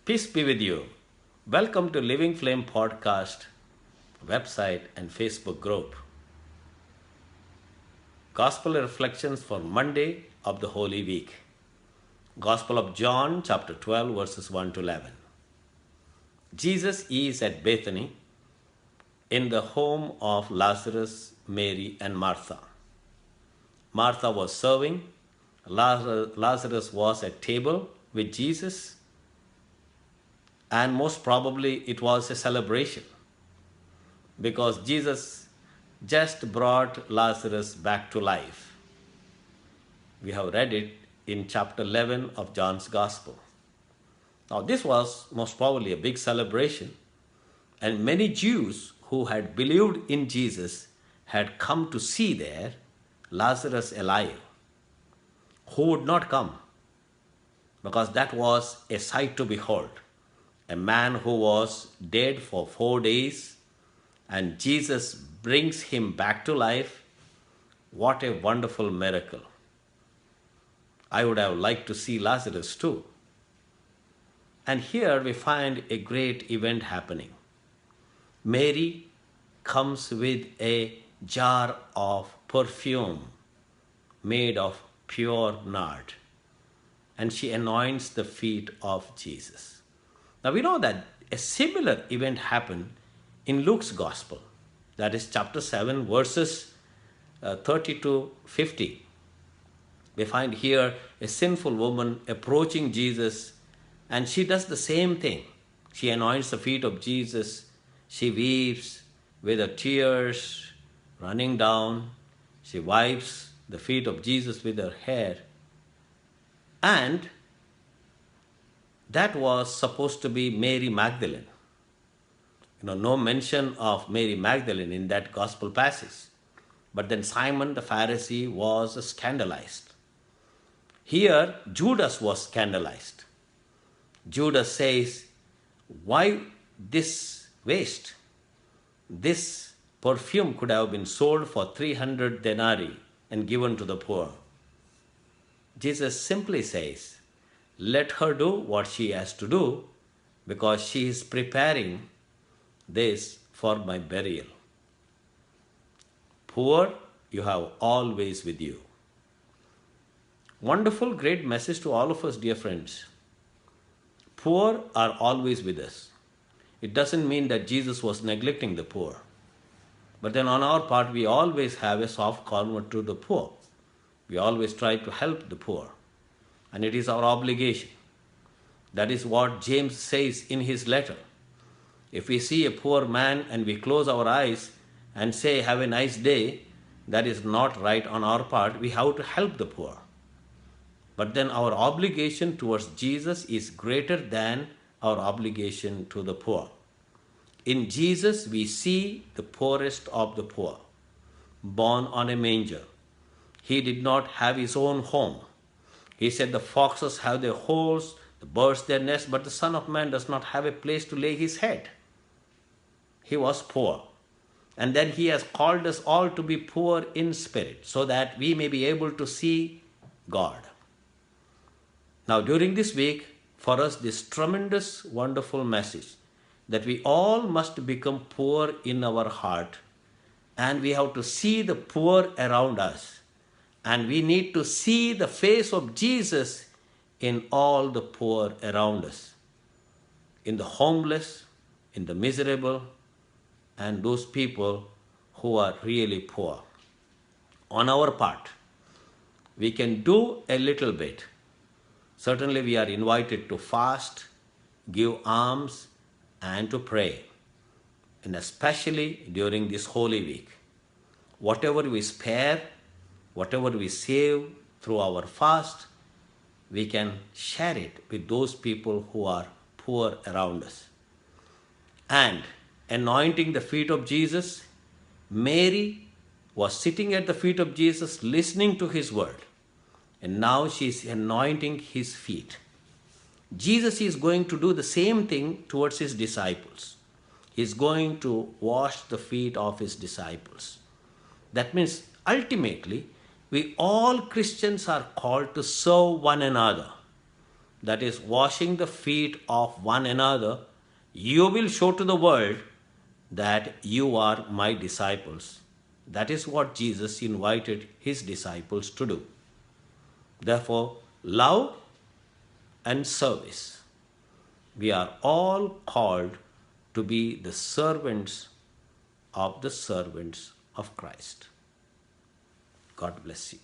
Peace be with you. Welcome to Living Flame Podcast website and Facebook group. Gospel reflections for Monday of the Holy Week. Gospel of John, chapter 12, verses 1 to 11. Jesus is at Bethany in the home of Lazarus, Mary, and Martha. Martha was serving. Lazarus was at table with Jesus, and most probably it was a celebration because Jesus just brought Lazarus back to life. We have read it in chapter 11 of John's Gospel. Now, this was most probably a big celebration, and many Jews who had believed in Jesus had come to see there Lazarus alive. Who would not come? Because that was a sight to behold. A man who was dead for 4 days, and Jesus brings him back to life. What a wonderful miracle. I would have liked to see Lazarus too. And here we find a great event happening. Mary comes with a jar of perfume made of pure nard, and she anoints the feet of Jesus. Now we know that a similar event happened in Luke's Gospel, that is chapter 7, verses 30 to 50. We find here a sinful woman approaching Jesus, and she does the same thing. She anoints the feet of Jesus. She weeps with her tears running down. She wipes the feet of Jesus with her hair. And that was supposed to be Mary Magdalene. No mention of Mary Magdalene in that gospel passage. But then Simon the Pharisee was scandalized. Here, Judas was scandalized. Judas says, why this waste? This perfume could have been sold for 300 denarii and given to the poor. Jesus simply says, let her do what she has to do because she is preparing this for my burial. Poor, you have always with you. Wonderful, great message to all of us, dear friends. Poor are always with us. It doesn't mean that Jesus was neglecting the poor. But then on our part, we always have a soft corner to the poor. We always try to help the poor. And it is our obligation. That is what James says in his letter. If we see a poor man and we close our eyes and say, have a nice day, that is not right on our part. We have to help the poor. But then our obligation towards Jesus is greater than our obligation to the poor. In Jesus, we see the poorest of the poor, born on a manger. He did not have his own home. He said the foxes have their holes, the birds their nests, but the Son of Man does not have a place to lay his head. He was poor. And then he has called us all to be poor in spirit so that we may be able to see God. Now during this week, for us this tremendous, wonderful message that we all must become poor in our heart, and we have to see the poor around us. And we need to see the face of Jesus in all the poor around us, in the homeless, in the miserable, and those people who are really poor. On our part, we can do a little bit. Certainly we are invited to fast, give alms, and to pray, and especially during this Holy Week. Whatever we spare, whatever we save through our fast, we can share it with those people who are poor around us. And anointing the feet of Jesus, Mary was sitting at the feet of Jesus listening to his word. And now she is anointing his feet. Jesus is going to do the same thing towards his disciples. He is going to wash the feet of his disciples. That means ultimately, we all Christians are called to serve one another. that is, washing the feet of one another, you will show to the world that you are my disciples. That is what Jesus invited his disciples to do. Therefore, love and service. We are all called to be the servants of Christ. God bless you.